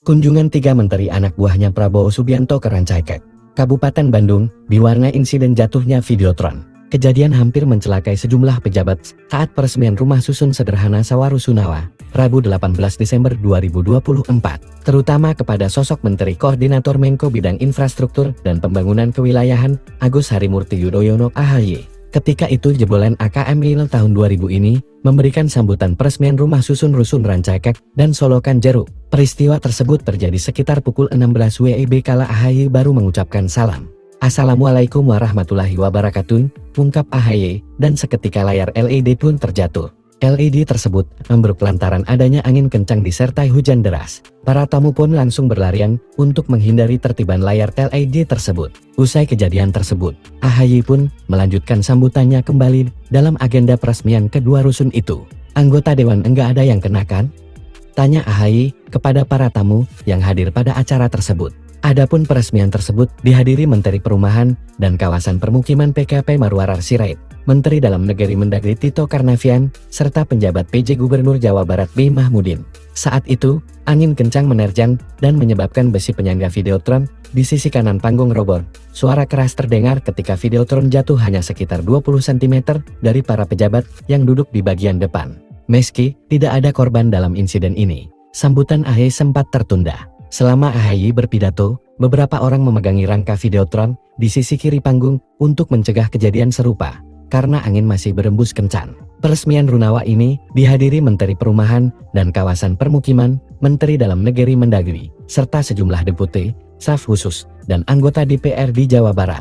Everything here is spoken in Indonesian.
Kunjungan 3 menteri anak buahnya Prabowo Subianto ke Rancaikek, Kabupaten Bandung, diwarnai insiden jatuhnya Videotron. Kejadian hampir mencelakai sejumlah pejabat saat peresmian rumah susun sederhana Sawarusunawa, Rabu 18 Desember 2024, terutama kepada sosok Menteri Koordinator Menko Bidang Infrastruktur dan Pembangunan Kewilayahan, Agus Harimurti Yudhoyono (AHY). Ketika itu jebolan AKMI tahun 2000 ini memberikan sambutan peresmian rumah susun rusun Rancaikek dan Solokan Jeruk. Peristiwa tersebut terjadi sekitar pukul 16 WIB kala AHY baru mengucapkan salam. Assalamualaikum warahmatullahi wabarakatuh, ungkap AHY, dan seketika layar LED pun terjatuh. LED tersebut ambruk lantaran adanya angin kencang disertai hujan deras. Para tamu pun langsung berlarian untuk menghindari tertiban layar LED tersebut. Usai kejadian tersebut, AHY pun melanjutkan sambutannya kembali dalam agenda peresmian kedua rusun itu. Anggota dewan enggak ada yang kena kan? Tanya AHY kepada para tamu yang hadir pada acara tersebut. Adapun peresmian tersebut dihadiri Menteri Perumahan dan Kawasan Permukiman PKP Marwarar Sirait, Menteri Dalam Negeri Mendagri Tito Karnavian, serta penjabat PJ Gubernur Jawa Barat B. Mahmudin. Saat itu, angin kencang menerjang dan menyebabkan besi penyangga Videotron di sisi kanan panggung roboh. Suara keras terdengar ketika Videotron jatuh hanya sekitar 20 cm dari para pejabat yang duduk di bagian depan. Meski tidak ada korban dalam insiden ini, sambutan AHY sempat tertunda. Selama AHY berpidato, beberapa orang memegangi rangka Videotron di sisi kiri panggung untuk mencegah kejadian serupa karena angin masih berembus kencang. Peresmian Runawa ini dihadiri Menteri Perumahan dan Kawasan Permukiman, Menteri Dalam Negeri Mendagri, serta sejumlah deputi, staf khusus, dan anggota DPR di Jawa Barat.